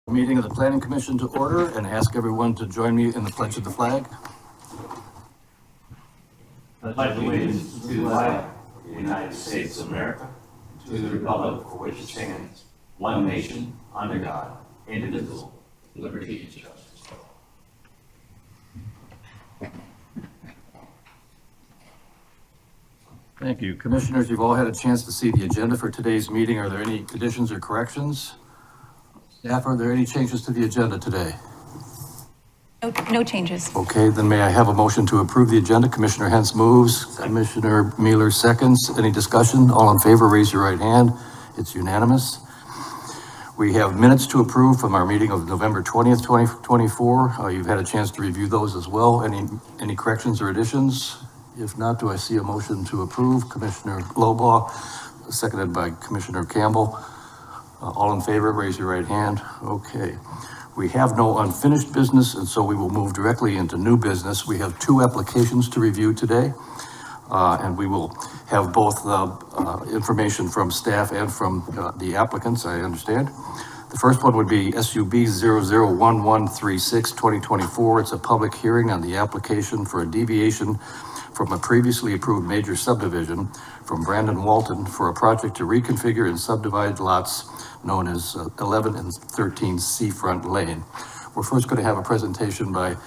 Meeting of the Planning Commission to order and ask everyone to join me in the pledge of the flag. I pledge allegiance to the flag of the United States of America, to the republic for which it stands, one nation, under God, indivisible, with liberty and justice. Thank you. Commissioners, you've all had a chance to see the agenda for today's meeting. Are there any additions or corrections? Staff, are there any changes to the agenda today? No changes. Okay, then may I have a motion to approve the agenda? Commissioner Hens moves, Commissioner Mueller seconds. Any discussion? All in favor, raise your right hand. It's unanimous. We have minutes to approve from our meeting of November 20th, 2024. You've had a chance to review those as well. Any corrections or additions? If not, do I see a motion to approve? Commissioner Lobaugh, seconded by Commissioner Campbell. All in favor, raise your right hand. Okay. We have no unfinished business, and so we will move directly into new business. We have two applications to review today, and we will have both information from staff and from the applicants, I understand. The first one would be SUB 001136 2024. It's a public hearing on the application for a deviation from a previously approved major subdivision from Brandon Walton for a project to reconfigure and subdivide lots known as 11 and 13 Seafront Lane. We're first going to have a presentation by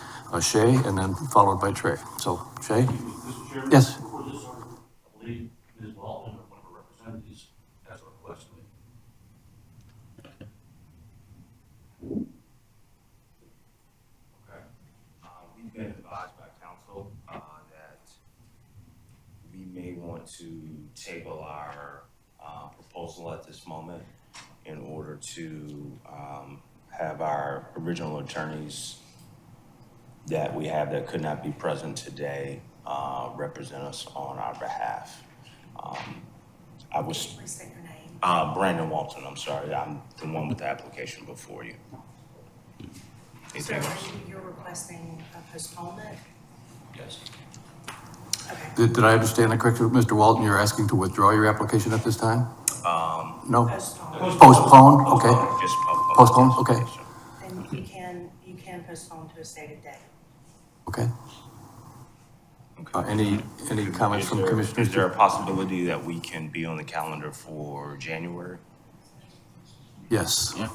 Shay and then followed by Trey. So, Shay? Mr. Chairman, yes. before this article, I believe Ms. Walton, or one of her representatives, has a request to make. Okay. We've been advised by council that we may want to table our proposal at this moment in order to have our original attorneys that we have that could not be present today represent us on our behalf. I was Please state your name. Brandon Walton, I'm sorry. I'm the one with the application before you. So you're requesting a postponement? Yes. Okay. Did I understand that correctly, Mr. Walton? You're asking to withdraw your application at this time? No? Postpone. Postpone? Okay. Just Postpone? Okay. Yes, sir. And you can postpone to a stated date. Okay. Any comments from commissioners? Is there a possibility that we can be on the calendar for January? Yes. Yeah.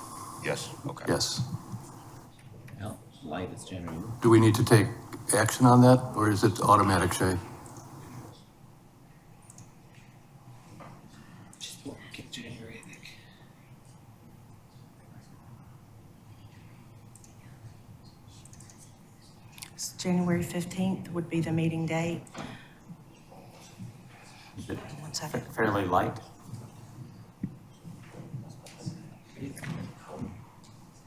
Yes, okay. Yes. Well, light is generated. Do we need to take action on that, or is it automatic, Shay? Just what we get January, I think. January 15th would be the meeting date. Is it 1 second. fairly light?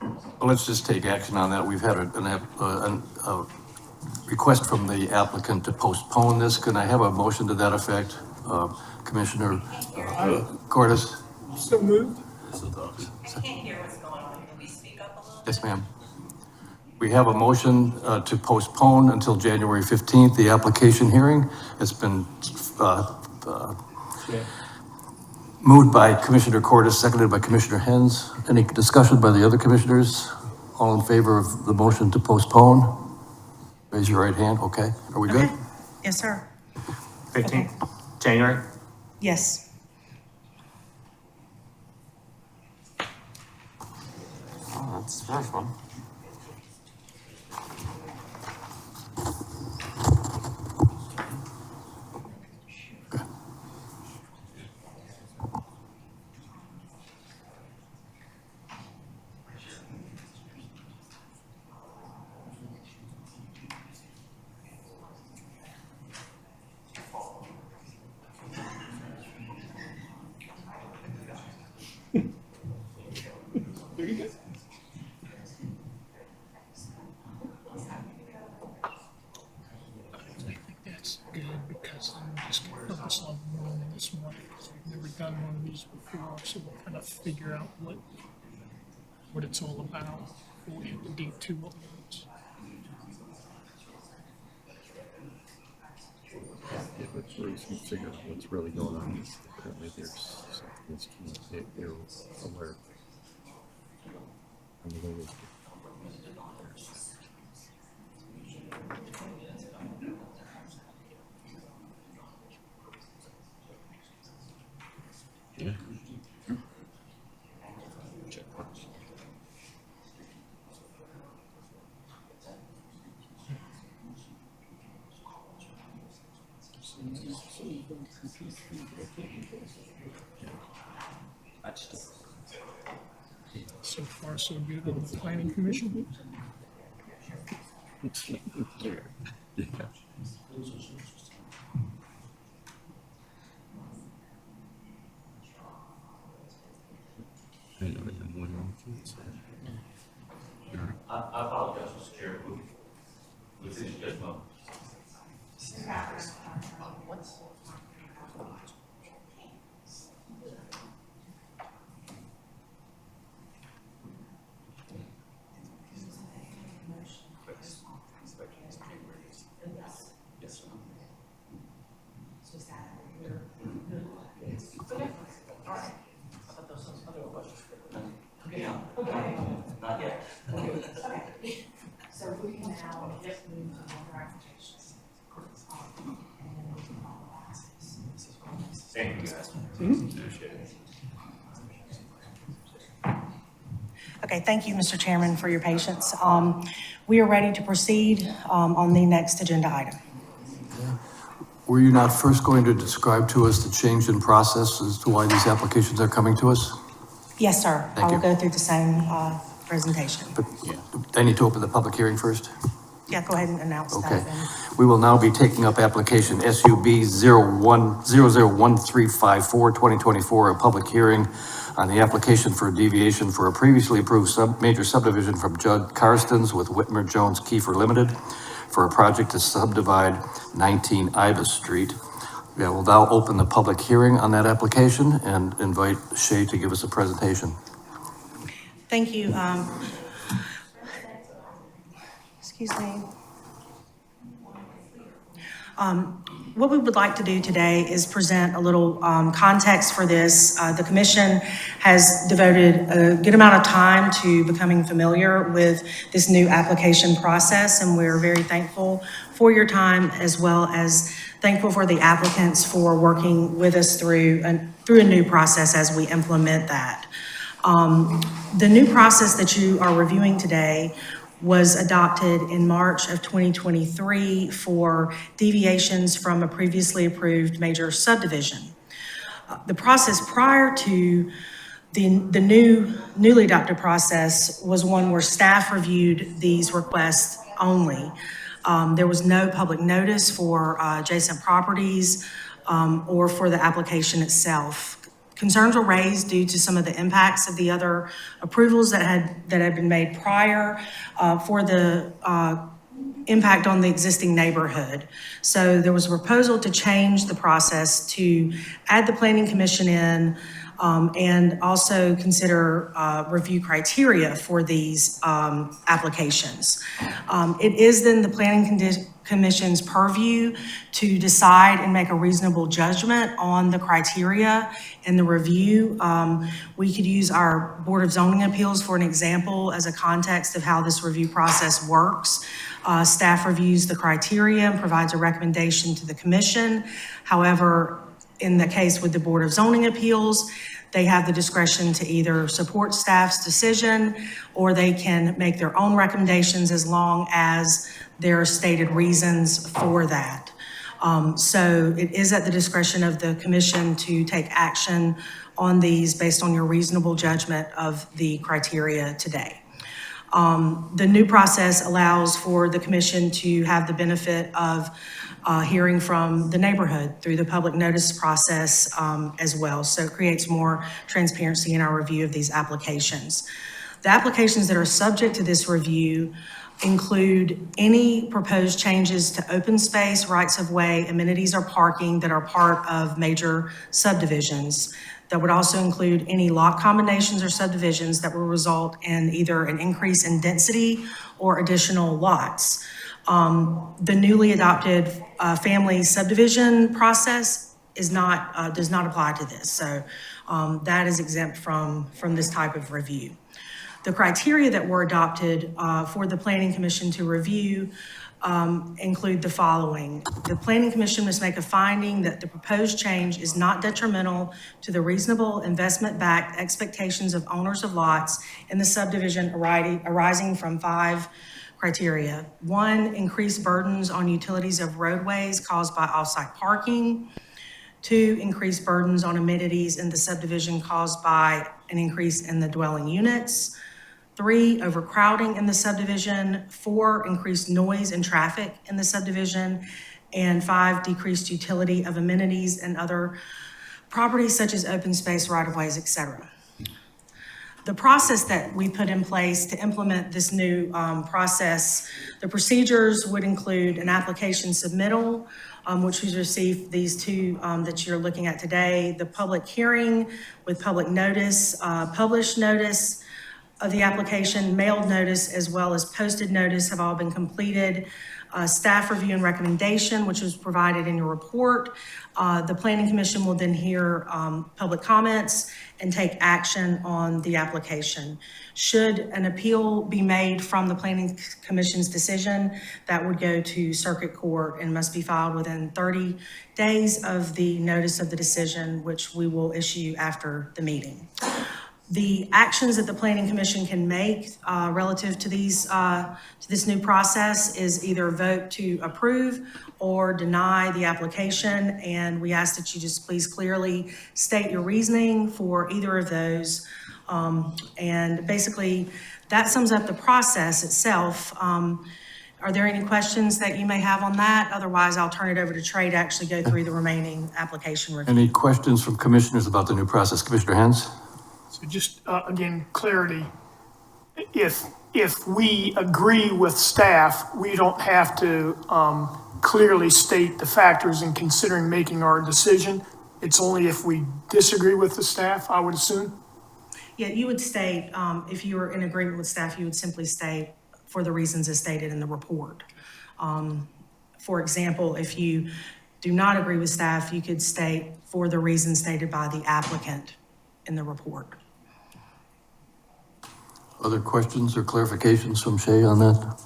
Well, let's just take action on that. We've had a request from the applicant to postpone this. Can I have a motion to that effect? Commissioner Cordes? So moved. I can't hear what's going on. Can we speak up a little? Yes, ma'am. We have a motion to postpone until January 15th, the application hearing. It's been moved by Commissioner Cordes, seconded by Commissioner Hens. Any discussion by the other commissioners? All in favor of the motion to postpone? Raise your right hand. Okay. Are we good? Okay. Yes, sir. 15th, January? Yes. Oh, that's the first one. That's good because I'm just gonna focus on one this morning. I've never done one of these before, so we'll kind of figure out what it's all about before we have to do two of those. Yeah, but so you can figure out what's really going on. Apparently there's something that's they're aware. So far, so good on the planning commission. I know that I'm one. I apologize, Mr. Chair. We finished just a moment. Not yet. So we can now just move to more applications. Thank you, guys. Okay, thank you, Mr. Chairman, for your patience. We are ready to proceed on the next agenda item. Were you not first going to describe to us the change in process as to why these applications are coming to us? Yes, sir. Thank I will you. go through the same presentation. But I need to open the public hearing first. Yeah, go ahead and announce that. Okay. then. We will now be taking up application SUB 001354, 2024, a public hearing on the application for a deviation for a previously approved major subdivision from Judd Karstens with Whitmer Jones Kiefer Limited for a project to subdivide 19 Ibis Street. We will now open the public hearing on that application and invite Shay to give us a presentation. Thank you. Excuse me. What we would like to do today is present a little context for this. The commission has devoted a good amount of time to becoming familiar with this new application process, and we're very thankful for your time, as well as thankful for the applicants for working with us through a new process as we implement that. The new process that you are reviewing today was adopted in March of 2023 for deviations from a previously approved major subdivision. The process prior to the newly adopted process was one where staff reviewed these requests only. There was no public notice for adjacent properties or for the application itself. Concerns were raised due to some of the impacts of the other approvals that had been made prior for the impact on the existing neighborhood. So there was a proposal to change the process to add the planning commission in and also consider review criteria for these applications. It is then the planning commission's purview to decide and make a reasonable judgment on the criteria and the review. We could use our Board of Zoning Appeals for an example as a context of how this review process works. Staff reviews the criteria and provides a recommendation to the commission. However, in the case with the Board of Zoning Appeals, they have the discretion to either support staff's decision or they can make their own recommendations as long as there are stated reasons for that. So it is at the discretion of the commission to take action on these based on your reasonable judgment of the criteria today. The new process allows for the commission to have the benefit of hearing from the neighborhood through the public notice process as well. So it creates more transparency in our review of these applications. The applications that are subject to this review include any proposed changes to open space, rights of way, amenities, or parking that are part of major subdivisions. That would also include any lot combinations or subdivisions that will result in either an increase in density or additional lots. The newly adopted family subdivision process does not apply to this. So that is exempt from this type of review. The criteria that were adopted for the Planning Commission to review include the following. The Planning Commission must make a finding that the proposed change is not detrimental to the reasonable investment-backed expectations of owners of lots in the subdivision arising from 5 criteria. 1, increased burdens on utilities of roadways caused by off-site parking. 2, increased burdens on amenities in the subdivision caused by an increase in the dwelling units. 3, overcrowding in the subdivision. 4, increased noise and traffic in the subdivision. And 5, decreased utility of amenities and other properties such as open space, right-of-ways, et cetera. The process that we put in place to implement this new process, the procedures would include an application submittal, which we received these 2 that you're looking at today, the public hearing with public notice, published notice of the application, mailed notice, as well as posted notice have all been completed. Staff review and recommendation, which was provided in your report. The Planning Commission will then hear public comments and take action on the application. Should an appeal be made from the Planning Commission's decision, that would go to Circuit Court and must be filed within 30 days of the notice of the decision, which we will issue after the meeting. The actions that the Planning Commission can make relative to this new process is either vote to approve or deny the application. And we ask that you just please clearly state your reasoning for either of those. And basically, that sums up the process itself. Are there any questions that you may have on that? Otherwise, I'll turn it over to Trey to actually go through the remaining application review. Any questions from commissioners about the new process? Commissioner Hens? So just, again, clarity. If we agree with staff, we don't have to clearly state the factors in considering making our decision. It's only if we disagree with the staff, I would assume? Yeah, you would state, if you were in agreement with staff, you would simply state for the reasons as stated in the report. For example, if you do not agree with staff, you could state for the reasons stated by the applicant in the report. Other questions or clarifications from Shay on that?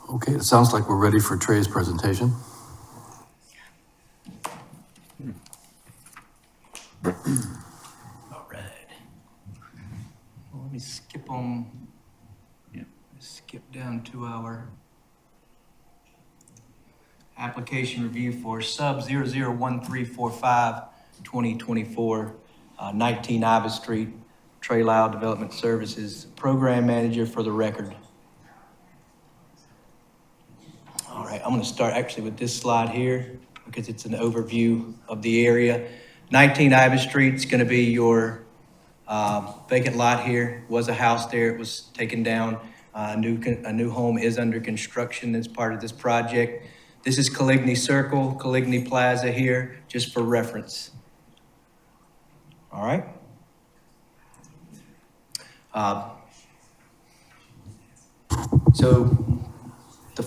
Okay, it sounds like we're ready for Trey's presentation. All right. Well, let me skip down to our application review for sub 001345 2024, 19 Ivy Street, Trey Lau Development Services, Program Manager for the record. All right, I'm gonna start actually with this slide here because it's an overview of the area. 19 Ivy Street is gonna be your vacant lot here. Was a house there, it was taken down. A new home is under construction as part of this project. This is Coligny Circle, Coligny Plaza here, just for reference. All right. So the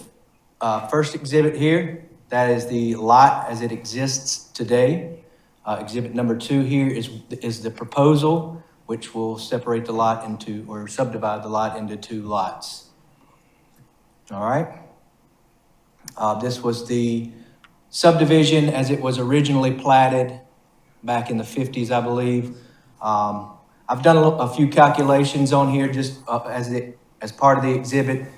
first exhibit here, that is the lot as it exists today. Exhibit number 2 here is the proposal, which will separate the lot into, or subdivide the lot into 2 lots. All right. This was the subdivision as it was originally platted back in the 50s, I believe. I've done a few calculations on here just as part of the exhibit.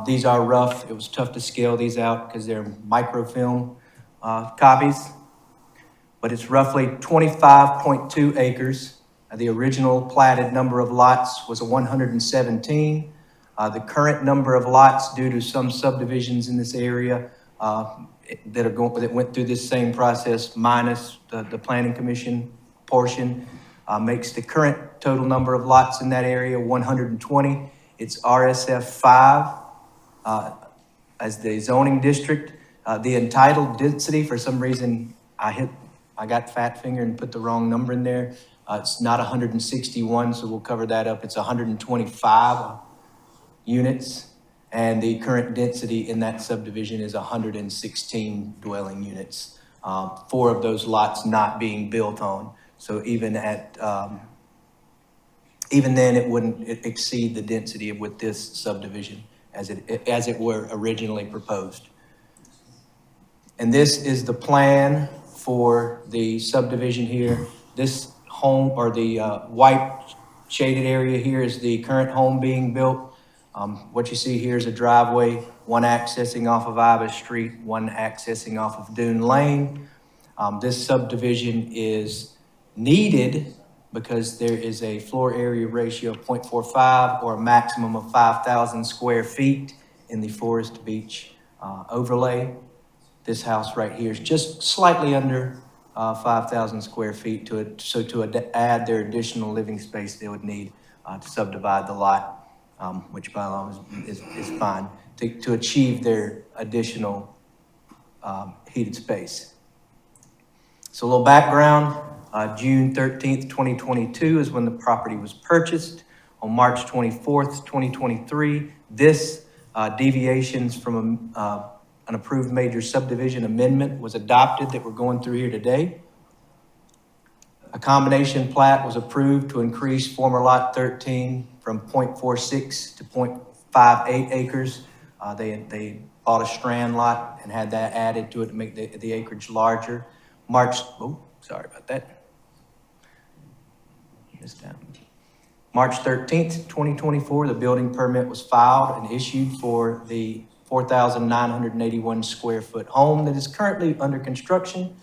These are rough. It was tough to scale these out because they're microfilm copies. But it's roughly 25.2 acres. The original platted number of lots was 117. The current number of lots, due to some subdivisions in this area that went through this same process minus the Planning Commission portion, makes the current total number of lots in that area 120. It's RSF 5 as the zoning district. The entitled density, for some reason, I got fat fingered and put the wrong number in there. It's not 161, so we'll cover that up. It's 125 units, and the current density in that subdivision is 116 dwelling units. 4 of those lots not being built on. So even at Even then, it wouldn't exceed the density with this subdivision as it were originally proposed. And this is the plan for the subdivision here. This home, or the white shaded area here, is the current home being built. What you see here is a driveway, one accessing off of Iva Street, one accessing off of Dune Lane. This subdivision is needed because there is a floor area ratio of 0.45 or a maximum of 5,000 square feet in the Forest Beach overlay. This house right here is just slightly under 5,000 square feet to it. So to add their additional living space they would need to subdivide the lot, which by law is fine, to achieve their additional heated space. So a little background, June 13th, 2022 is when the property was purchased. On March 24th, 2023, this deviations from an approved major subdivision amendment was adopted that we're going through here today. A combination plat was approved to increase former lot 13 from 0.46 to 0.58 acres. They bought a strand lot and had that added to it to make the acreage larger. Sorry about that. March 13th, 2024, the building permit was filed and issued for the 4,981 square foot home that is currently under construction.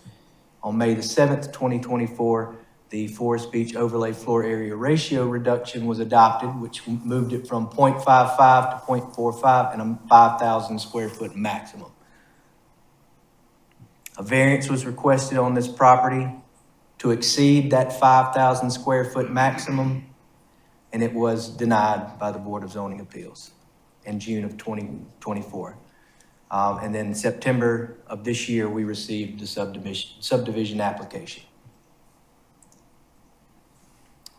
On May the 7th, 2024, the Forest Beach overlay floor area ratio reduction was adopted, which moved it from 0.55 to 0.45 and a 5,000 square foot maximum. A variance was requested on this property to exceed that 5,000 square foot maximum, and it was denied by the Board of Zoning Appeals in June of 2024. And then in September of this year, we received the subdivision application.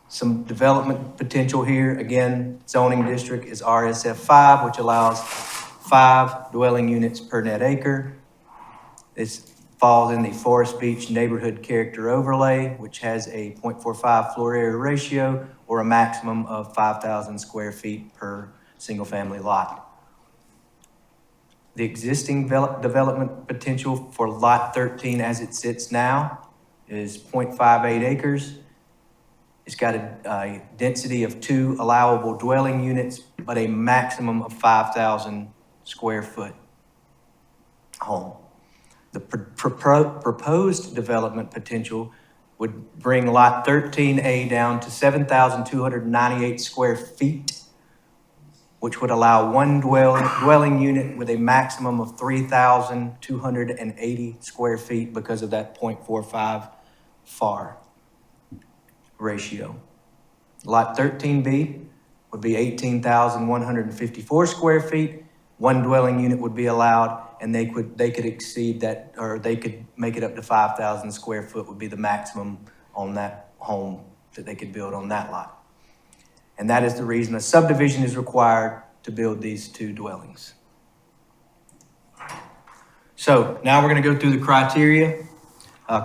Some development potential here. Again, zoning district is RSF 5, which allows 5 dwelling units per net acre. This falls in the Forest Beach neighborhood character overlay, which has a 0.45 floor area ratio or a maximum of 5,000 square feet per single family lot. The existing development potential for lot 13 as it sits now is 0.58 acres. It's got a density of 2 allowable dwelling units, but a maximum of 5,000 square foot home. The proposed development potential would bring lot 13A down to 7,298 square feet, which would allow 1 dwelling unit with a maximum of 3,280 square feet because of that 0.45 FAR ratio. Lot 13B would be 18,154 square feet. 1 dwelling unit would be allowed, and they could exceed that, or they could make it up to 5,000 square foot would be the maximum on that home that they could build on that lot. And that is the reason a subdivision is required to build these 2 dwellings. So now we're going to go through the criteria.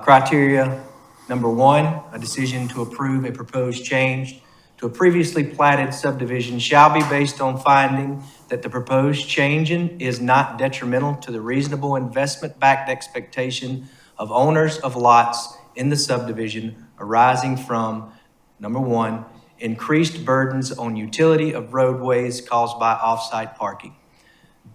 Criteria number 1, a decision to approve a proposed change to a previously platted subdivision shall be based on finding that the proposed change is not detrimental to the reasonable investment-backed expectation of owners of lots in the subdivision arising from, number 1, increased burdens on utility of roadways caused by off-site parking.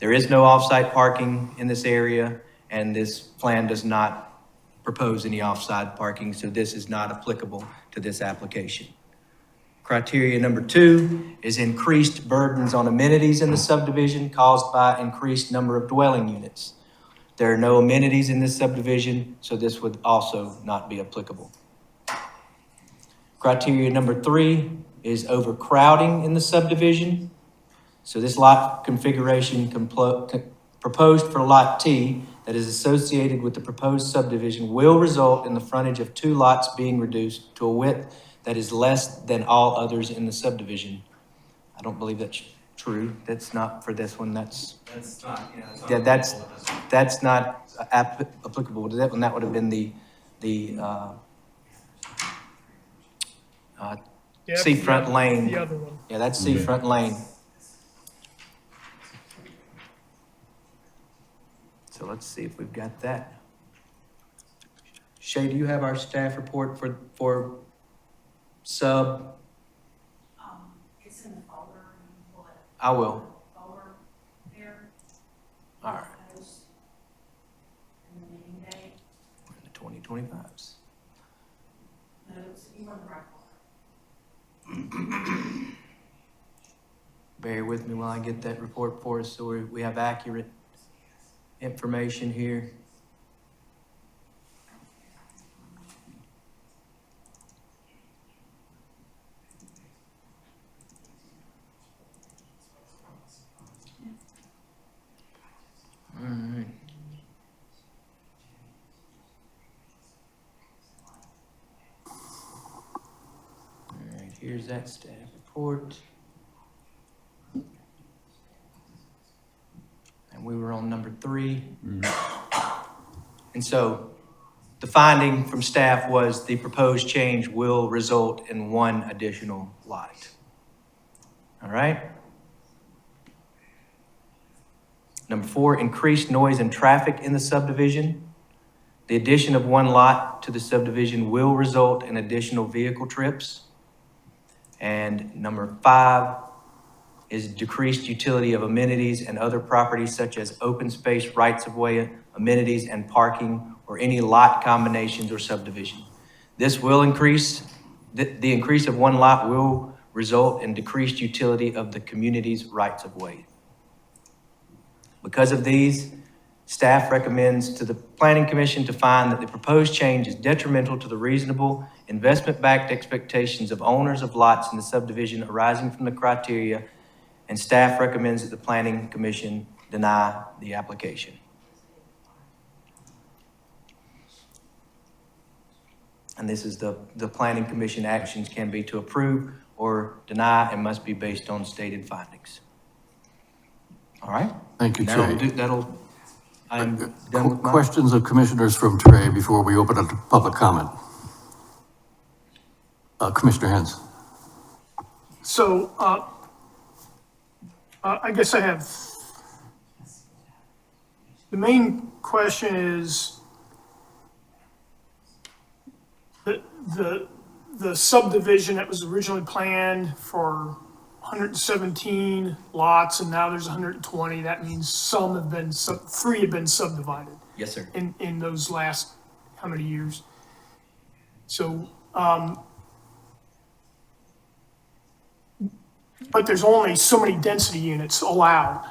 There is no off-site parking in this area, and this plan does not propose any off-site parking, so this is not applicable to this application. Criteria number 2 is increased burdens on amenities in the subdivision caused by increased number of dwelling units. There are no amenities in this subdivision, so this would also not be applicable. Criteria number 3 is overcrowding in the subdivision. So this lot configuration proposed for lot T that is associated with the proposed subdivision will result in the frontage of 2 lots being reduced to a width that is less than all others in the subdivision. I don't believe that's true. That's not for this one. That's not applicable to that one. That would have been the Yeah, Seafront Lane. The other one. Yeah, that's Seafront Lane. So let's see if we've got that. Shay, do you have our staff report for sub? It's in the folder, you can pull it I will. forward there. All right. Post And the meeting day, We're in the 2025s. notes, you want the right one. Bear with me while I get that report for us so we have accurate information here. All right. All right, here's that staff report. And we were on number 3. And so the finding from staff was the proposed change will result in 1 additional lot. All right? Number 4, increased noise and traffic in the subdivision. The addition of 1 lot to the subdivision will result in additional vehicle trips. And number 5 is decreased utility of amenities and other properties such as open space, rights-of-way, amenities, and parking, or any lot combinations or subdivision. This will increase, the increase of 1 lot will result in decreased utility of the community's rights-of-way. Because of these, staff recommends to the Planning Commission to find that the proposed change is detrimental to the reasonable investment-backed expectations of owners of lots in the subdivision arising from the criteria, and staff recommends that the Planning Commission deny the application. And this is the Planning Commission actions can be to approve or deny and must be based on stated findings. All right? Thank you, Trey. I'm done with my. Questions of commissioners from Trey before we open up to public comment? Commissioner Hens. So, I guess I have, the main question is, the subdivision that was originally planned for 117 lots, and now there's 120, that means some have been, 3 have been subdivided Yes, sir. in those last, how many years? So, but there's only so many density units allowed.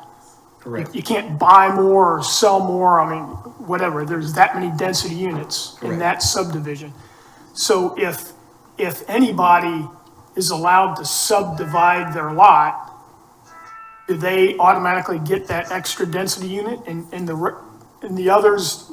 Correct. You can't buy more or sell more, I mean, whatever, there's that many density units in Correct. that subdivision. So if anybody is allowed to subdivide their lot, do they automatically get that extra density unit? And the others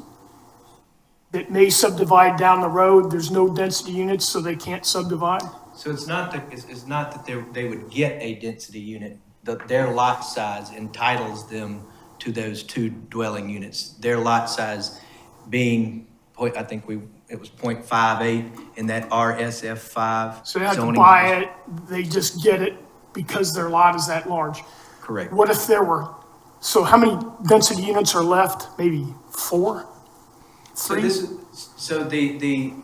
that may subdivide down the road, there's no density units, so they can't subdivide? So it's not that they would get a density unit, their lot size entitles them to those 2 dwelling units. Their lot size being, I think it was 0.58 in that RSF5 So they have to zoning. buy it, they just get it because their lot is that large. Correct. What if there were, so how many density units are left? Maybe 4? So 3? the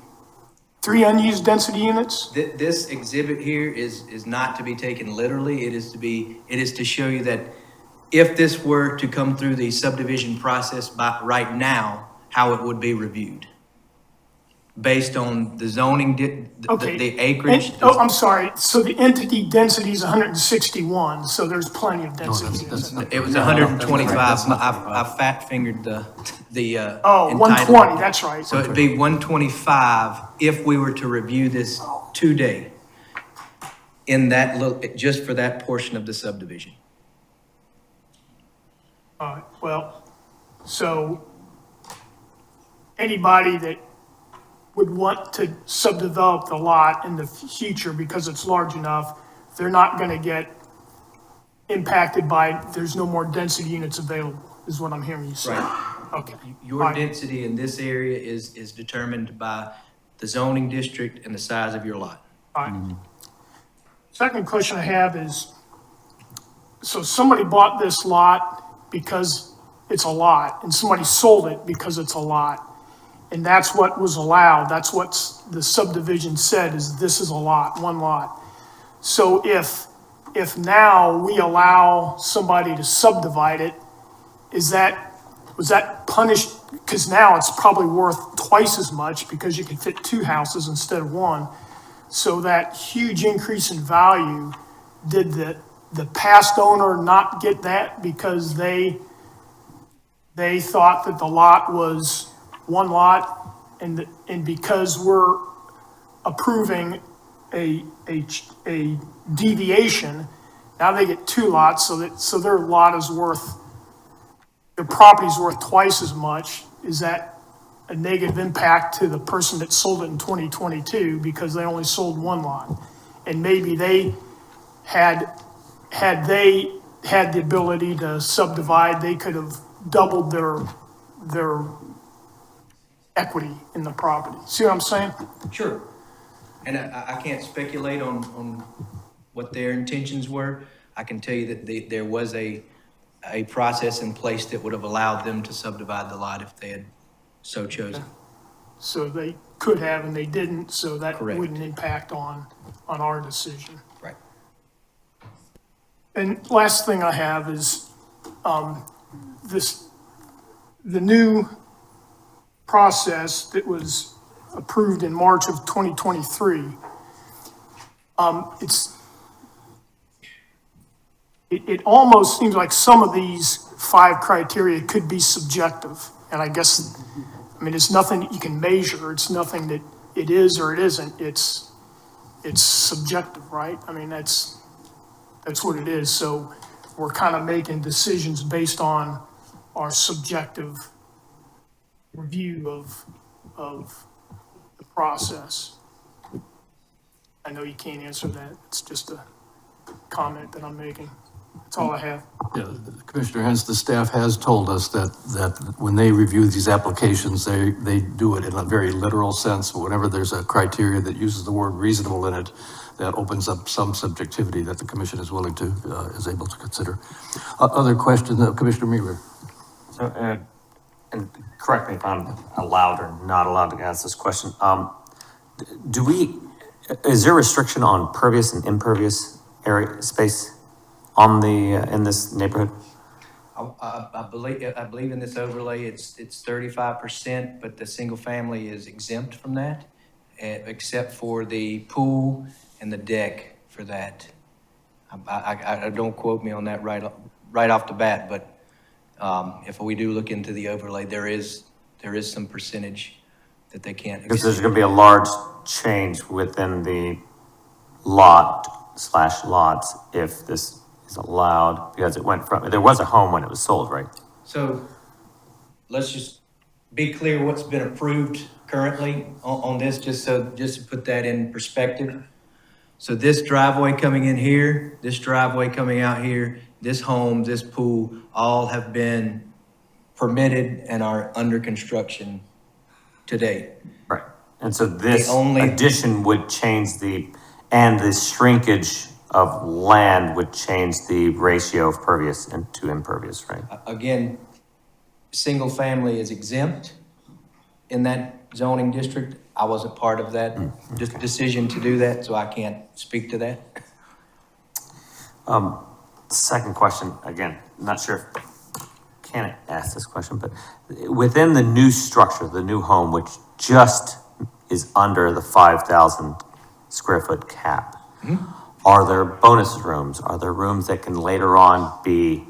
3 unused density units? This exhibit here is not to be taken literally. It is to show you that if this were to come through the subdivision process right now, how it would be reviewed. Based on the zoning, Okay. the acreage. I'm sorry, so the entity density is 161, so there's plenty of density units. It was 125. I fat fingered the Oh, entitlement. 120, that's right. So it'd be 125 if we were to review this today in that just for that portion of the subdivision. Well, so anybody that would want to subdevelop the lot in the future because it's large enough, they're not gonna get impacted by, there's no more density units available, is what I'm hearing you say. Right. Okay. Your All right. density in this area is determined by the zoning district and the size of your lot. All right. Second question I have is, so somebody bought this lot because it's a lot, and somebody sold it because it's a lot. And that's what was allowed, that's what the subdivision said, is this is a lot, one lot. So if now we allow somebody to subdivide it, was that punished? Because now it's probably worth twice as much because you can fit two houses instead of one. So that huge increase in value, did the past owner not get that because they thought that the lot was one lot, and because we're approving a deviation, now they get two lots, so their lot is worth, their property's worth twice as much. Is that a negative impact to the person that sold it in 2022 because they only sold one lot? And maybe they had they had the ability to subdivide, they could have doubled their equity in the property. See what I'm saying? Sure. And I can't speculate on what their intentions were. I can tell you that there was a process in place that would have allowed them to subdivide the lot if they had so chosen. So they could have and they didn't, so that Correct. wouldn't impact on our decision. Right. And last thing I have is, the new process that was approved in March of 2023. It almost seems like some of these 5 criteria could be subjective. And I guess, it's nothing that you can measure. It's nothing that it is or it isn't. It's subjective, right? That's what it is. So we're kind of making decisions based on our subjective review of the process. I know you can't answer that. It's just a comment that I'm making. That's all I have. Yeah, Commissioner Hens, the staff has told us that when they review these applications, they do it in a very literal sense. Whenever there's a criteria that uses the word reasonable in it, that opens up some subjectivity that the commission is willing to, is able to consider. Other questions, Commissioner Mueller? So, and correct me if I'm allowed or not allowed to ask this question. Is there a restriction on pervious and impervious area space on in this neighborhood? I believe in this overlay, it's 35%, but the single family is exempt from that, except for the pool and the deck for that. I don't quote me on that right off the bat, but if we do look into the overlay, there is some percentage that they can't. Because there's going to be a large change within the lot/lots if this is allowed, because there was a home when it was sold, right? So let's just be clear what's been approved currently on this, just to put that in perspective. So this driveway coming in here, this driveway coming out here, this home, this pool, all have been permitted and are under construction today. Right. And so this The only- addition would change the shrinkage of land would change the ratio of pervious and to impervious, right? Again, single family is exempt in that zoning district. I wasn't part of that decision to do that, so I can't speak to that. Second question, again, not sure if can ask this question, but within the new structure, the new home, which just is under the 5,000 square foot cap, are there bonus rooms? Are there rooms that can later on be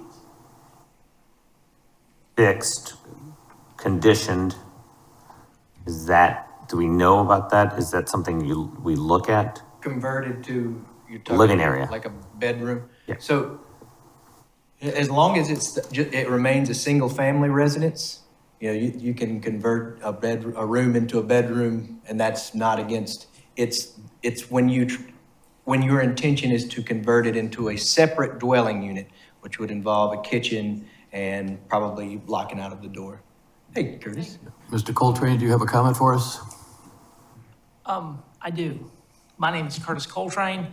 fixed, conditioned? Do we know about that? Is that something we look at? Converted to, you're talking Living area. like a bedroom? Yeah. So as long as it remains a single family residence, you can convert a room into a bedroom, and that's not against, it's when your intention is to convert it into a separate dwelling unit, which would involve a kitchen and probably locking out of the door. Hey, Curtis. Mr. Coltrane, do you have a comment for us? I do. My name is Curtis Coltrane.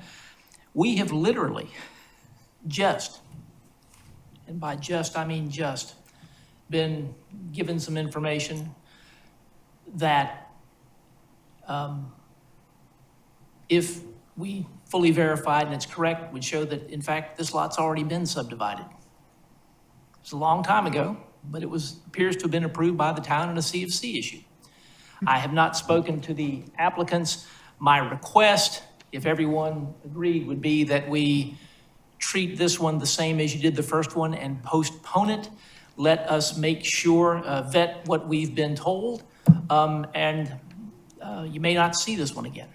We have literally just, and by just, I mean just, been given some information that if we fully verified and it's correct, would show that, in fact, this lot's already been subdivided. It's a long time ago, but it appears to have been approved by the town in a CFC issue. I have not spoken to the applicants. My request, if everyone agreed, would be that we treat this one the same as you did the first one and postpone it. Let us make sure, vet what we've been told, and you may not see this one again.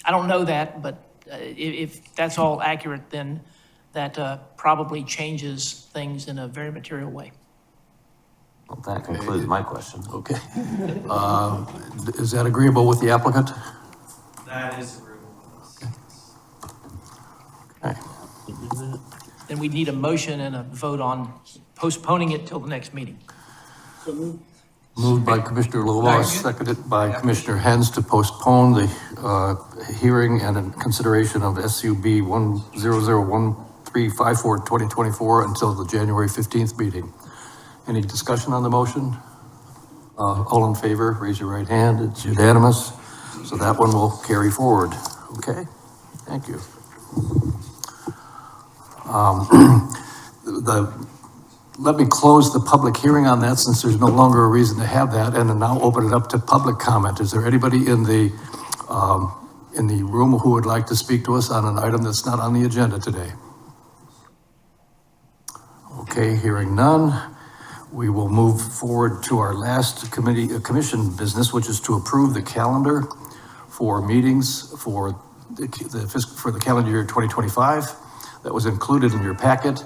I don't know that, but if that's all accurate, then that probably changes things in a very material way. Well, that concludes my question. Okay. Is that agreeable with the applicant? That is agreeable with us. Okay. Then we need a motion and a vote on postponing it till the next meeting. Moved by Commissioner Loba, seconded by Commissioner Hens to postpone the hearing and in consideration of SUB 1001354 2024 until the January 15th meeting. Any discussion on the motion? All in favor, raise your right hand. It's unanimous. So that one will carry forward. Okay, thank you. Let me close the public hearing on that since there's no longer a reason to have that, and then now open it up to public comment. Is there anybody in the room who would like to speak to us on an item that's not on the agenda today? Okay, hearing none. We will move forward to our last commission business, which is to approve the calendar for meetings for the calendar year 2025. That was included in your packet.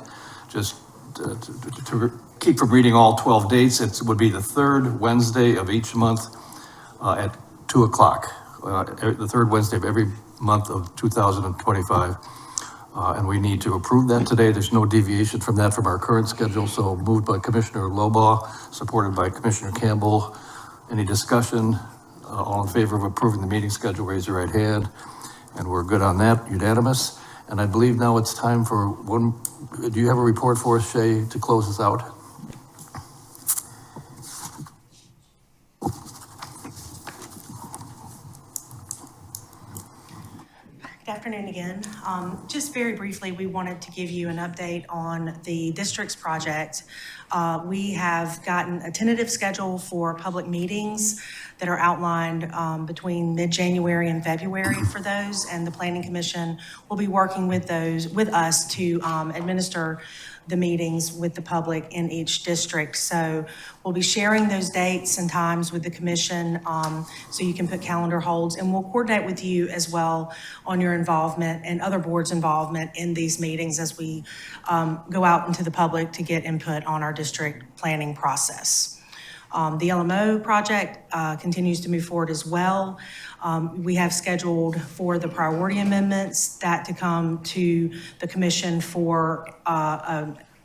Just to keep from reading all 12 dates, it would be the third Wednesday of each month at 2 o'clock, the third Wednesday of every month of 2025. And we need to approve that today. There's no deviation from that from our current schedule. So moved by Commissioner Loba, supported by Commissioner Campbell. Any discussion? All in favor of approving the meeting schedule, raise your right hand. And we're good on that, unanimous. And I believe now it's time for one, do you have a report for us, Shay, to close us out? Good afternoon again. Just very briefly, we wanted to give you an update on the district's project. We have gotten a tentative schedule for public meetings that are outlined between mid-January and February for those, and the Planning Commission will be working with us to administer the meetings with the public in each district. So we'll be sharing those dates and times with the commission so you can put calendar holds, and we'll coordinate with you as well on your involvement and other boards' involvement in these meetings as we go out into the public to get input on our district planning process. The LMO project continues to move forward as well. We have scheduled for the priority amendments that to come to the commission for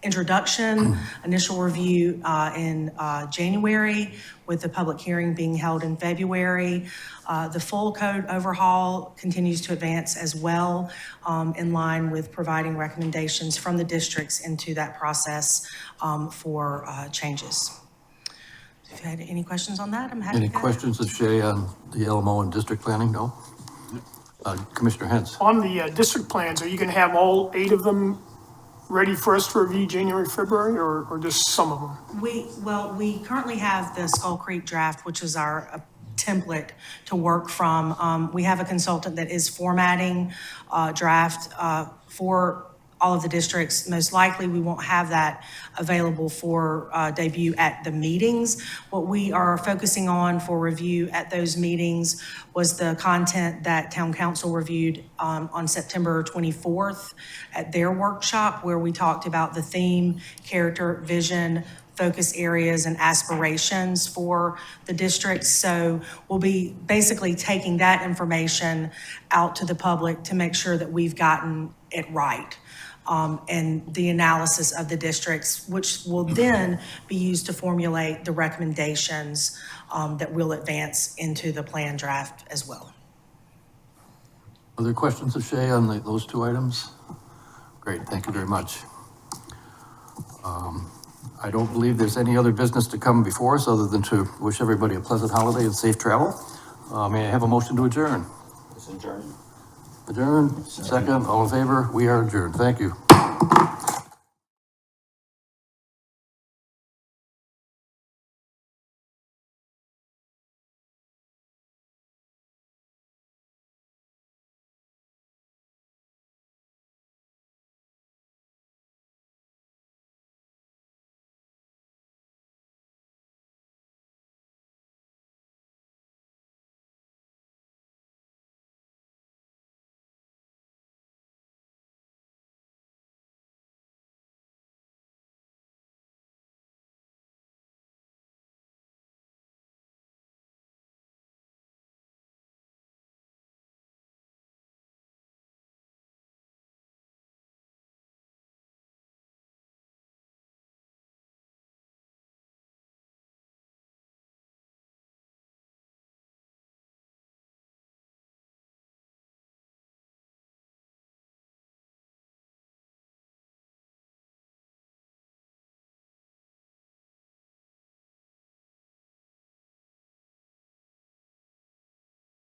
introduction, initial review in January, with the public hearing being held in February. The full code overhaul continues to advance as well, in line with providing recommendations from the districts into that process for changes. If you had any questions on that, I'm happy to. Any questions of Shay on the LMO and district planning? No? Commissioner Hens. On the district plans, are you going to have all 8 of them ready for us to review January, February, or just some of them? We currently have the Skull Creek draft, which is our template to work from. We have a consultant that is formatting draft for all of the districts. Most likely, we won't have that available for debut at the meetings. What we are focusing on for review at those meetings was the content that Town Council reviewed on September 24th at their workshop, where we talked about the theme, character, vision, focus areas, and aspirations for the districts. So we'll be basically taking that information out to the public to make sure that we've gotten it right. And the analysis of the districts, which will then be used to formulate the recommendations that will advance into the plan draft as well. Other questions of Shay on those two items? Great, thank you very much. I don't believe there's any other business to come before us other than to wish everybody a pleasant holiday and safe travel. May I have a motion to adjourn? Adjourn, second, all in favor? We are adjourned. Thank you.